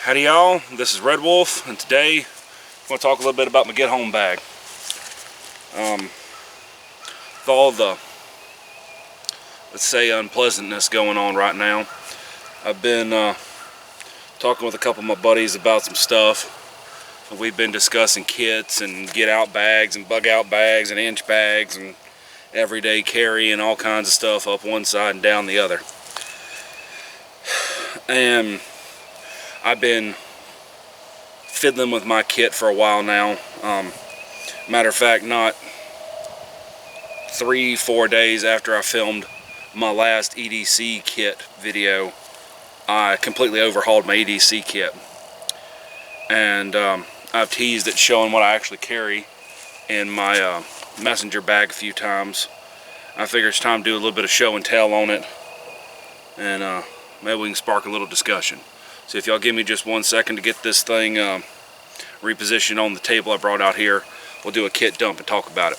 Howdy y'all, this is Redwolf, and today I'm going to talk a little bit about my get home bag. With all the, let's say, unpleasantness going on right now, I've been talking with a couple of my buddies about some stuff. We've been discussing kits and get out bags and bug out bags and inch bags and everyday carry and all kinds of stuff up one side and down the other. And I've been fiddling with my kit for a while now. Matter of fact, not 3-4 days after I filmed my last E.D.C kit video, I completely overhauled my E.D.C kit. And I've teased it showing what I actually carry in my messenger bag a few times. I figure it's time to do a little bit of show and tell on it, and maybe we can spark a little discussion. So if y'all give me just 1 second to get this thing repositioned on the table I brought out here, we'll do a kit dump and talk about it.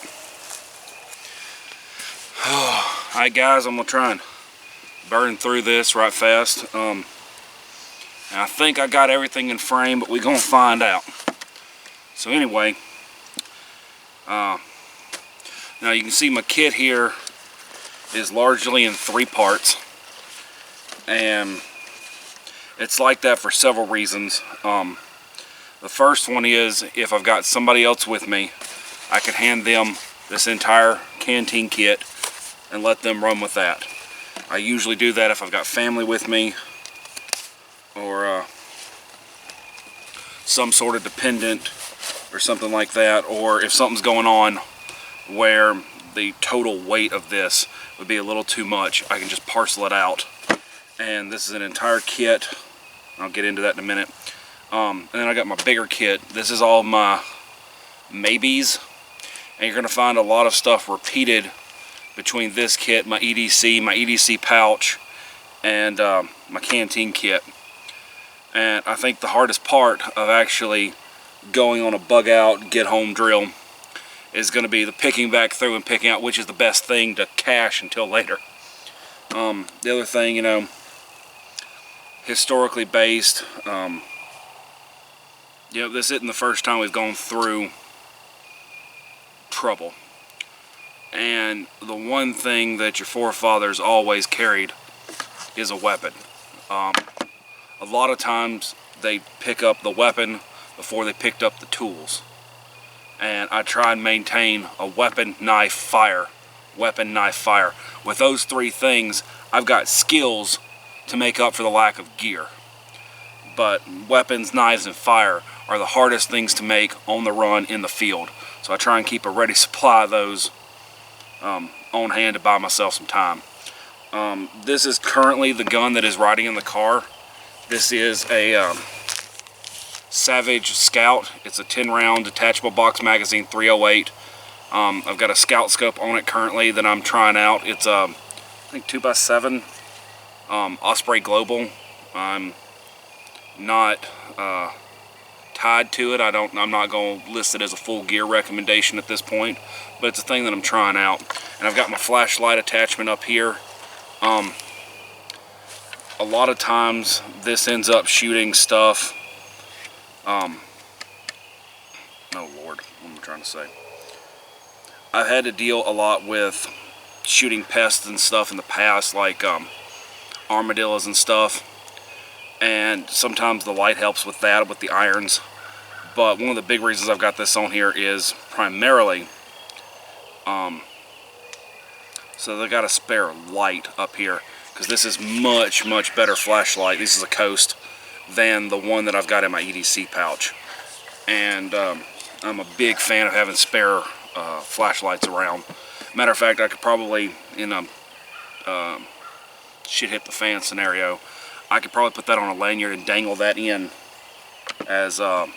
Alright guys, I'm going to try and burn through this right fast. And I think I got everything in frame, but we're going to find out. So anyway, now you can see my kit here is largely in 3 parts. And it's like that for several reasons. The first one is, if I've got somebody else with me, I can hand them this entire Canteen kit and let them run with that. I usually do that if I've got family with me, or some sort of dependent or something like that, or if something's going on where the total weight of this would be a little too much, I can just parcel it out. And this is an entire kit. I'll get into that in a minute. And then I got my bigger kit. This is all my maybes, and you're going to find a lot of stuff repeated between this kit, my E.D.C pouch, and my Canteen kit. And I think the hardest part of actually going on a bug out, get home drill is going to be the picking back through and picking out which is the best thing to cache until later. The other thing, you know, historically based, this isn't the first time we've gone through trouble. And the one thing that your forefathers always carried is a weapon. A lot of times they pick up the weapon before they picked up the tools. And I try and maintain a weapon, knife, fire. Weapon, knife, fire. With those 3 things, I've got skills to make up for the lack of gear. But weapons, knives, and fire are the hardest things to make on the run in the field. So I try and keep a ready supply of those on hand to buy myself some time. This is currently the gun that is riding in the car. This is a Savage Scout. It's a 10-round detachable box magazine, 308. I've got a scout scope on it currently that I'm trying out. It's I think 2x7 Osprey Global. I'm not tied to it. I'm not going to list it as a full gear recommendation at this point, but it's a thing that I'm trying out. And I've got my flashlight attachment up here. A lot of times this ends up shooting stuff. Oh Lord, what am I trying to say? I've had to deal a lot with shooting pests and stuff in the past, like armadillos and stuff, and sometimes the light helps with that, with the irons. But one of the big reasons I've got this on here is primarily so they got a spare light up here, because this is much better flashlight. This is a Coast than the one that I've got in my E.D.C pouch, and I'm a big fan of having spare flashlights around. Matter of fact, I could probably, in a shit hit the fan scenario, I could probably put that on a lanyard and dangle that in as a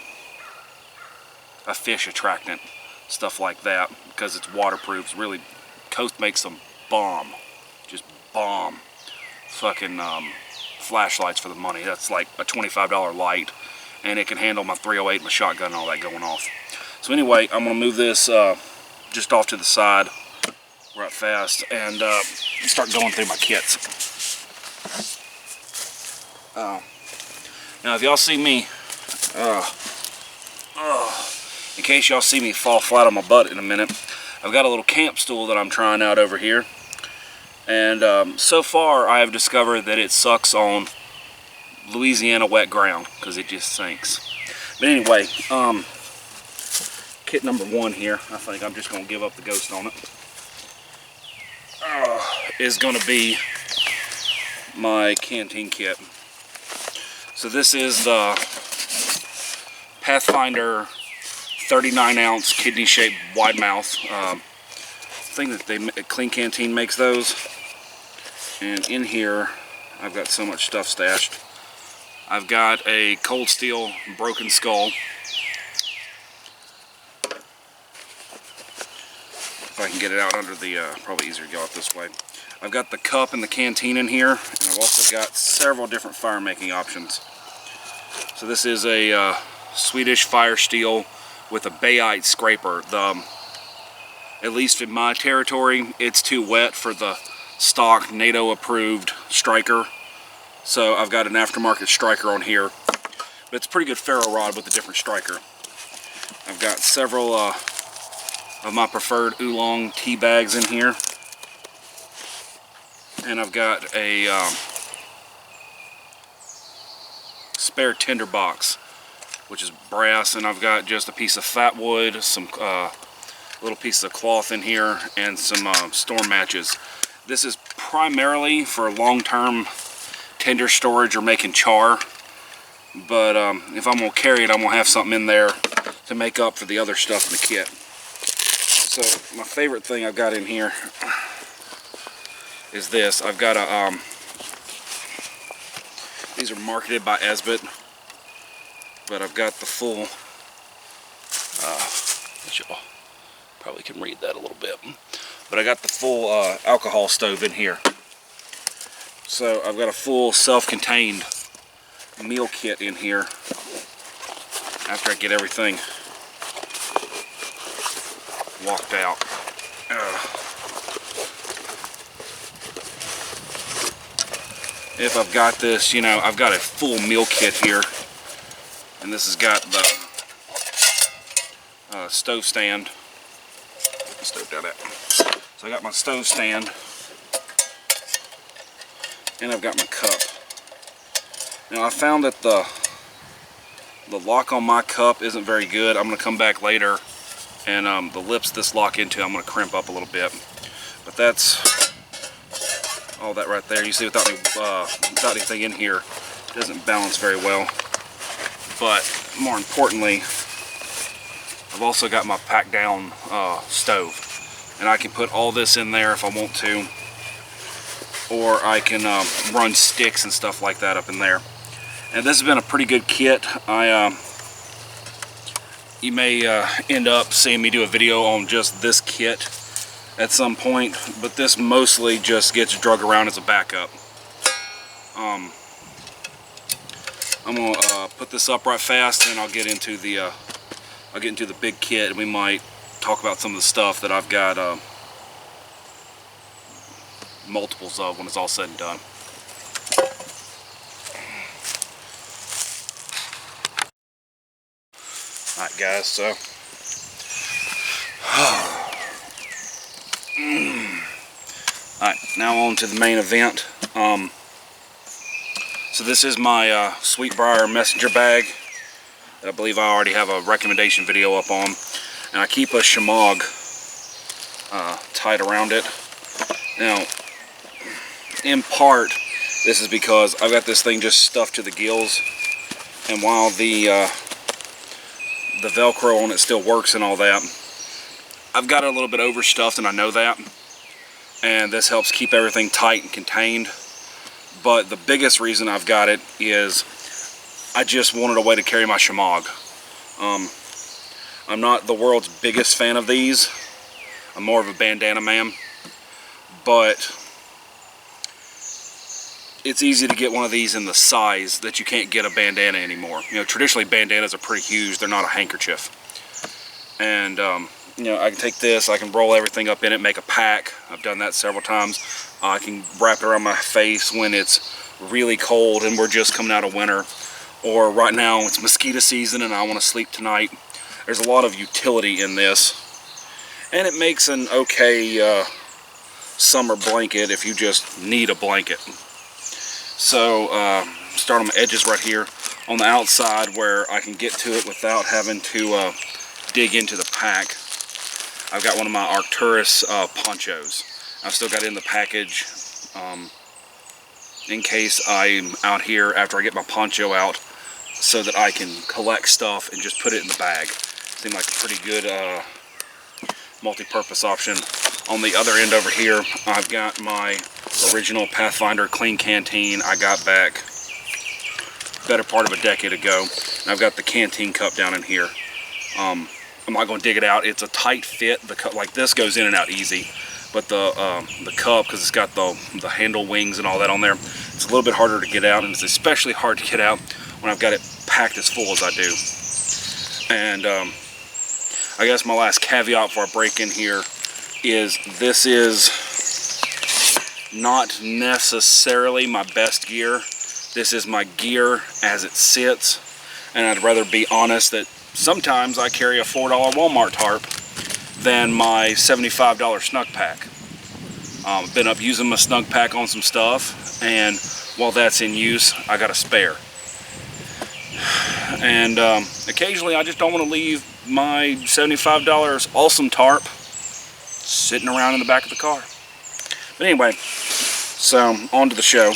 fish attractant, stuff like that, because it's waterproof. It's really, Coast makes some bomb, just bomb fucking flashlights for the money. That's like a $25 light, and it can handle my 308 and my shotgun and all that going off. So anyway, I'm going to move this just off to the side right fast and start going through my kits. Now if y'all see me, in case y'all see me fall flat on my butt in a minute, I've got a little camp stool that I'm trying out over here. And so far I have discovered that it sucks on Louisiana wet ground because it just sinks. But anyway, kit number 1 here, I think I'm just going to give up the ghost on it, is going to be my Canteen kit. So this is the Pathfinder 39-ounce kidney-shaped wide mouth. I think that Clean Canteen makes those. And in here, I've got so much stuff stashed. I've got a cold steel broken skull. If I can get it out under the, probably easier to go out this way. I've got the cup and the canteen in here, and I've also got several different fire making options. So this is a Swedish fire steel with a bayite scraper. At least in my territory, it's too wet for the stock NATO approved striker. So I've got an aftermarket striker on here, but it's a pretty good ferro rod with a different striker. I've got several of my preferred oolong tea bags in here, and I've got a spare tinder box, which is brass, and I've got just a piece of fat wood, some little pieces of cloth in here, and some storm matches. This is primarily for long-term tinder storage or making char, but if I'm going to carry it, I'm going to have something in there to make up for the other stuff in the kit. So my favorite thing I've got in here is this. I've got a, these are marketed by E.D.C, but I've got the full, y'all probably can read that a little bit, but I got the full alcohol stove in here. So I've got a full self-contained meal kit in here after I get everything walked out. If I've got this, you know, I've got a full meal kit here, and this has got the stove stand. Stove down that. So I got my stove stand, and I've got my cup. Now I found that the lock on my cup isn't very good. I'm going to come back later, and the lips this lock into, I'm going to crimp up a little bit. But that's all that right there. You see, without anything in here, it doesn't balance very well. But more importantly, I've also got my pack down stove, and I can put all this in there if I want to, or I can run sticks and stuff like that up in there. And this has been a pretty good kit. You may end up seeing me do a video on just this kit at some point, but this mostly just gets drug around as a backup. I'm gonna put this up right fast, and I'll get into the big kit, and we might talk about some of the stuff that I've got multiples of when it's all said and done. Alright guys, so alright, now on to the main event. So this is my Sweetbriar messenger bag that I believe I already have a recommendation video up on, and I keep a shemagh tied around it. Now, in part, this is because I've got this thing just stuffed to the gills, and while the Velcro on it still works and all that, I've got it a little bit overstuffed, and I know that, and this helps keep everything tight and contained. But the biggest reason I've got it is I just wanted a way to carry my shemagh. I'm not the world's biggest fan of these. I'm more of a bandana man, but it's easy to get one of these in the size that you can't get a bandana anymore. You know, traditionally bandanas are pretty huge. They're not a handkerchief. And you know, I can take this, I can roll everything up in it, make a pack. I've done that several times. I can wrap it around my face when it's really cold and we're just coming out of winter. or right now it's mosquito season and I want to sleep tonight. There's a lot of utility in this, and it makes an okay summer blanket if you just need a blanket. So start on my edges right here on the outside where I can get to it without having to dig into the pack. I've got one of my Arcturus ponchos. I've still got it in the package in case I'm out here after I get my poncho out, so that I can collect stuff and just put it in the bag. Seemed like a pretty good multi-purpose option. On the other end over here, I've got my original Pathfinder clean canteen I got back better part of a decade ago. And I've got the canteen cup down in here. I'm not going to dig it out. It's a tight fit. The cup like this goes in and out easy, but the cup, because it's got the handle wings and all that on there, it's a little bit harder to get out, and it's especially hard to get out when I've got it packed as full as I do. And I guess my last caveat before I break in here is this is not necessarily my best gear. This is my gear as it sits, and I'd rather be honest that sometimes I carry a $4 Walmart tarp than my $75 snug pack. I've been up using my snug pack on some stuff, and while that's in use, I got a spare. And occasionally I just don't want to leave my $75 awesome tarp sitting around in the back of the car. But anyway, so on to the show.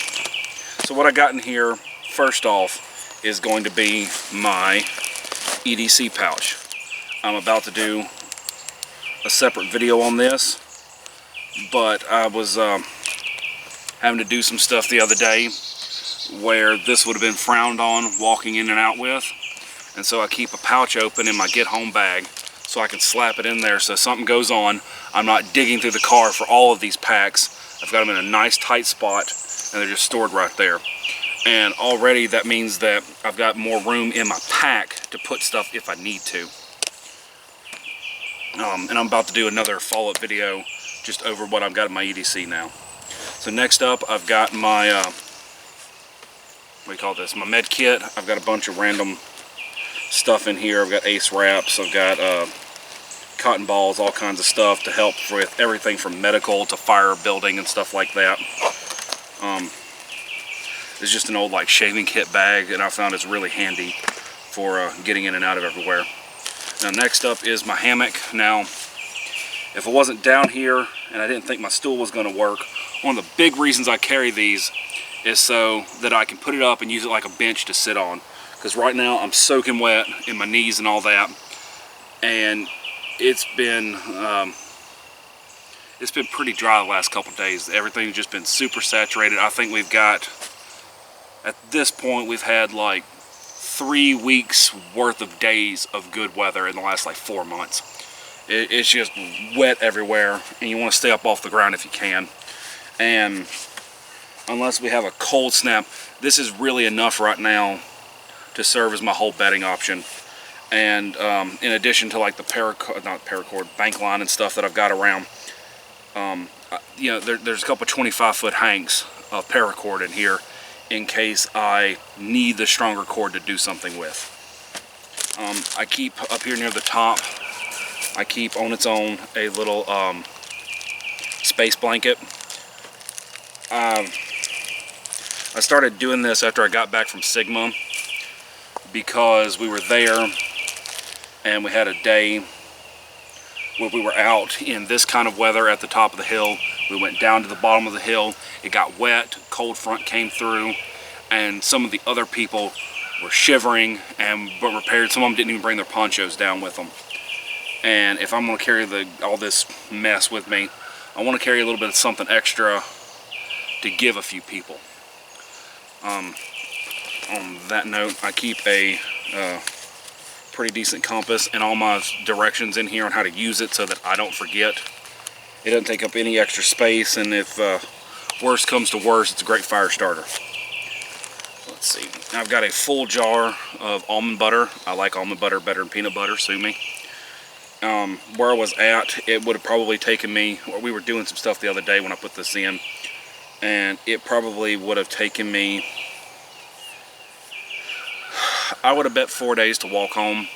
So what I got in here, first off, is going to be my E.D.C pouch. I'm about to do a separate video on this, but I was having to do some stuff the other day where this would have been frowned on walking in and out with, and so I keep a pouch open in my get home bag so I can slap it in there so if something goes on, I'm not digging through the car for all of these packs. I've got them in a nice tight spot and they're just stored right there. And already that means that I've got more room in my pack to put stuff if I need to. And I'm about to do another follow-up video just over what I've got in my E.D.C now. So next up, I've got my, what do you call this? My med kit. I've got a bunch of random stuff in here. I've got ace wraps. I've got cotton balls, all kinds of stuff to help with everything from medical to fire building and stuff like that. It's just an old like shaving kit bag, and I found it's really handy for getting in and out of everywhere. Now next up is my hammock. Now, if it wasn't down here and I didn't think my stool was going to work, one of the big reasons I carry these is so that I can put it up and use it like a bench to sit on. Because right now I'm soaking wet in my knees and all that, and it's been pretty dry the last couple days. Everything's just been super saturated. I think we've got, at this point, we've had like 3 weeks worth of days of good weather in the last like 4 months. It's just wet everywhere, and you want to stay up off the ground if you can. And unless we have a cold snap, this is really enough right now to serve as my whole bedding option. And in addition to like the paracord, bank line and stuff that I've got around, you know, there's a couple 25-foot hanks of paracord in here in case I need the stronger cord to do something with. I keep up here near the top, I keep on its own a little space blanket. I started doing this after I got back from Sigma because we were there and we had a day where we were out in this kind of weather at the top of the hill. We went down to the bottom of the hill. It got wet, cold front came through, and some of the other people were shivering and were prepared. Some of them didn't even bring their ponchos down with them. And if I'm going to carry all this mess with me, I want to carry a little bit of something extra to give a few people. On that note, I keep a pretty decent compass and all my directions in here on how to use it so that I don't forget. It doesn't take up any extra space, and if worst comes to worst, it's a great fire starter. Let's see. I've got a full jar of almond butter. I like almond butter better than peanut butter, sue me. Where I was at, it would have probably taken me, or we were doing some stuff the other day when I put this in, and it probably would have taken me I would have bet 4 days to walk home.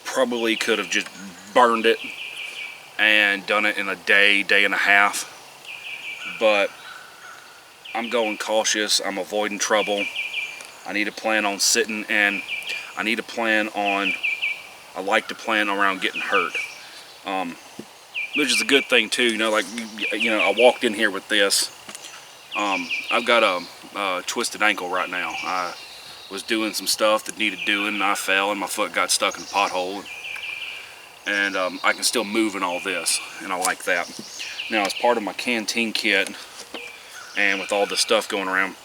Probably could have just burned it and done it in a day, day and a half. But I'm going cautious. I'm avoiding trouble. I need to plan on sitting, and I need to plan on, I like to plan around getting hurt. Which is a good thing too, you know, like, you know, I walked in here with this. I've got a twisted ankle right now. I was doing some stuff that needed doing, and I fell and my foot got stuck in a pothole. And I can still move in all this, and I like that. Now, as part of my Canteen kit, and with all this stuff going around,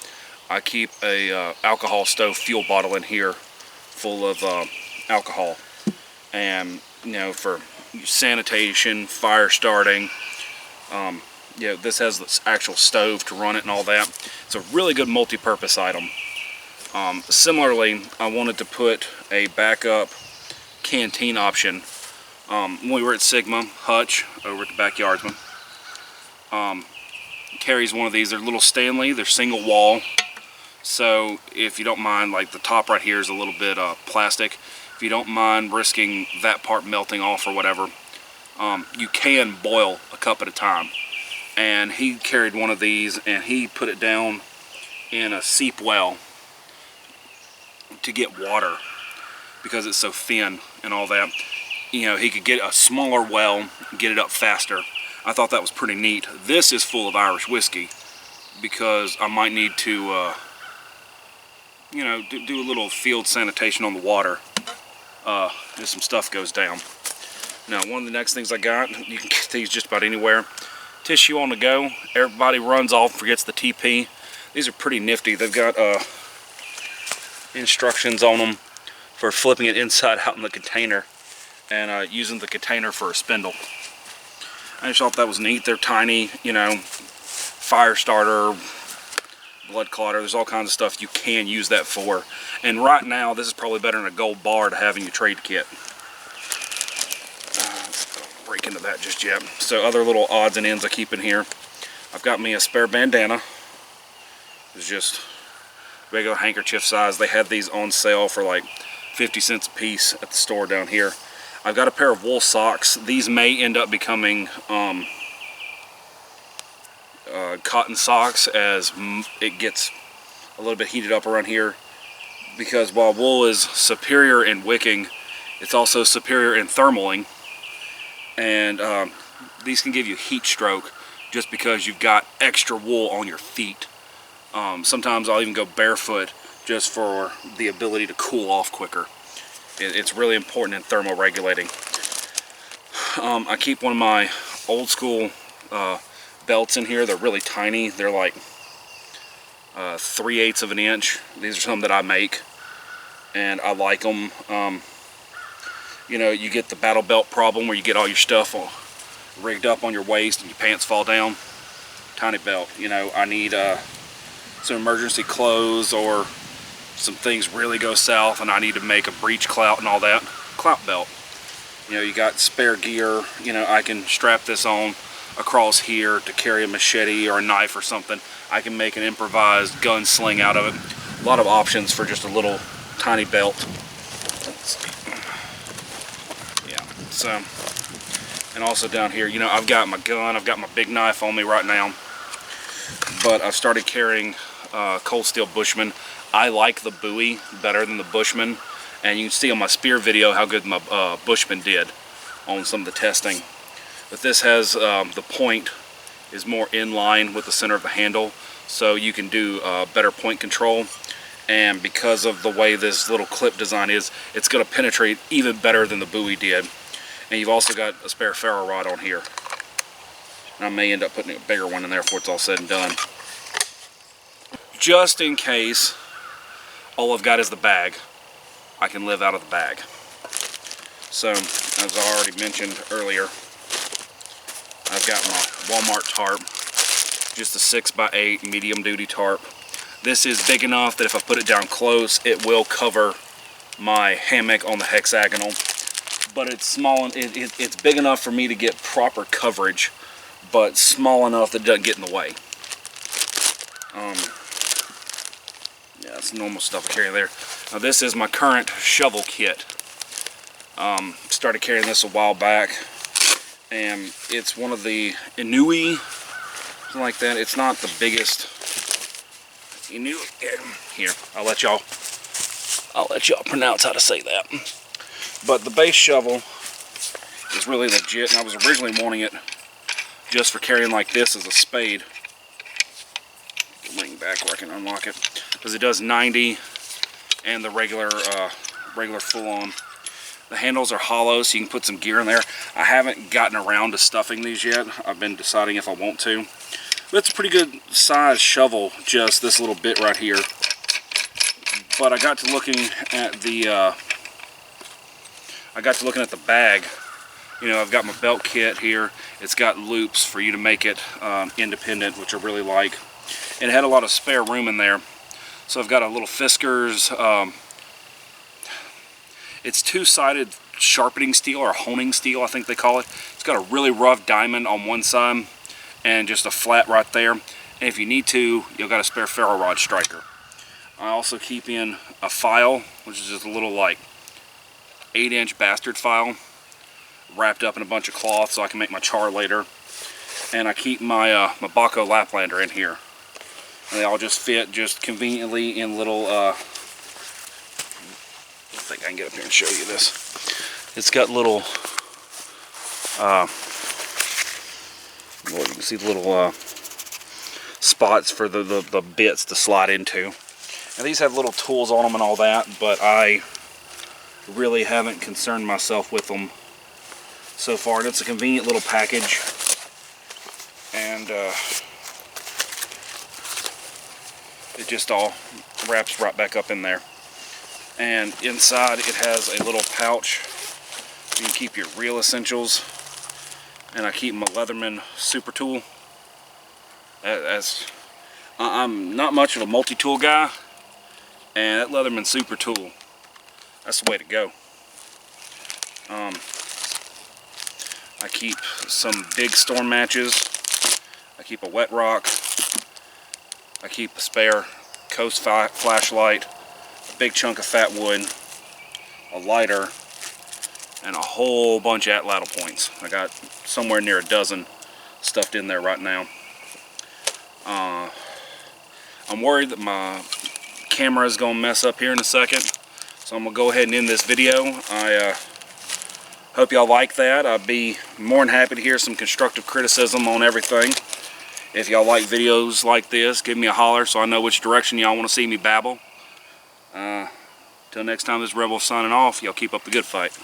I keep a alcohol stove fuel bottle in here full of alcohol. And, you know, for sanitation, fire starting, you know, this has this actual stove to run it and all that. It's a really good multi-purpose item. Similarly, I wanted to put a backup Canteen option. When we were at Sigma, Hutch, over at the Backyardsman, carries one of these. They're little Stanley, they're single wall. So if you don't mind, like the top right here is a little bit plastic. If you don't mind risking that part melting off or whatever, you can boil a cup at a time. And he carried one of these, and he put it down in a seep well to get water because it's so thin and all that. You know, he could get a smaller well, get it up faster. I thought that was pretty neat. This is full of Irish whiskey because I might need to, you know, do a little field sanitation on the water if some stuff goes down. Now, one of the next things I got, you can get these just about anywhere. Tissue on the go. Everybody runs off, forgets the TP. These are pretty nifty. They've got instructions on them for flipping it inside out in the container and using the container for a spindle. I just thought that was neat. They're tiny, you know, fire starter, blood clotter. There's all kinds of stuff you can use that for. And right now, this is probably better than a gold bar to have in your trade kit. Don't break into that just yet. So other little odds and ends I keep in here. I've got me a spare bandana. It's just regular handkerchief size. They had these on sale for like 50 cents a piece at the store down here. I've got a pair of wool socks. These may end up becoming cotton socks as it gets a little bit heated up around here, because while wool is superior in wicking, it's also superior in thermaling, and these can give you heat stroke just because you've got extra wool on your feet. Sometimes I'll even go barefoot just for the ability to cool off quicker. It's really important in thermal regulating. I keep one of my old school belts in here. They're really tiny. They're like 3/8 of an inch. These are some that I make, and I like them. You know, you get the battle belt problem where you get all your stuff rigged up on your waist and your pants fall down. Tiny belt. You know, I need some emergency clothes, or some things really go south and I need to make a breech clout and all that. Clout belt. You know, you got spare gear. You know, I can strap this on across here to carry a machete or a knife or something. I can make an improvised gun sling out of it. A lot of options for just a little tiny belt. Yeah, so, and also down here, you know, I've got my gun, I've got my big knife on me right now, but I've started carrying Cold Steel Bushman. I like the Bowie better than the Bushman, and you can see on my spear video how good my Bushman did on some of the testing. But this has, the point is more in line with the center of the handle, so you can do better point control. And because of the way this little clip design is, it's going to penetrate even better than the Bowie did. And you've also got a spare ferro rod on here. And I may end up putting a bigger one in there before it's all said and done. Just in case all I've got is the bag, I can live out of the bag. So, as I already mentioned earlier, I've got my Walmart tarp, just a 6x8 medium duty tarp. This is big enough that if I put it down close, it will cover my hammock on the hexagonal. But it's small, it's big enough for me to get proper coverage, but small enough that it doesn't get in the way. Yeah, that's normal stuff I carry there. Now this is my current shovel kit. Started carrying this a while back, and it's one of the Inui, something like that. It's not the biggest. Here, I'll let y'all pronounce how to say that. But the base shovel is really legit, and I was originally wanting it just for carrying like this as a spade. Lean back where I can unlock it, because it does 90 and the regular full-on. The handles are hollow, so you can put some gear in there. I haven't gotten around to stuffing these yet. I've been deciding if I want to. But it's a pretty good size shovel, just this little bit right here. But I got to looking at the bag. You know, I've got my belt kit here. It's got loops for you to make it independent, which I really like. And it had a lot of spare room in there. So I've got a little Fiskars. It's two-sided sharpening steel, or honing steel, I think they call it. It's got a really rough diamond on one side and just a flat right there. And if you need to, you've got a spare ferro rod striker. I also keep in a file, which is just a little like 8-inch bastard file wrapped up in a bunch of cloth so I can make my char later. And I keep my my Baco Laplander in here. And they all just fit just conveniently in little I think I can get up here and show you this. It's got little well, you can see the little spots for the bits to slide into. And these have little tools on them and all that, but I really haven't concerned myself with them so far. And it's a convenient little package, and it just all wraps right back up in there. And inside it has a little pouch. You can keep your real essentials. And I keep my Leatherman super tool. I'm not much of a multi-tool guy, and that Leatherman super tool, that's the way to go. I keep some big storm matches. I keep a wet rock. I keep a spare Coast flashlight, a big chunk of fat wood, a lighter, and a whole bunch of lattle points. I got somewhere near a dozen stuffed in there right now. I'm worried that my camera is going to mess up here in a second, so I'm going to go ahead and end this video. I hope y'all like that. I'd be more than happy to hear some constructive criticism on everything. If y'all like videos like this, give me a holler so I know which direction y'all want to see me babble. Till next time, this is Redwolf signing off. Y'all keep up the good fight.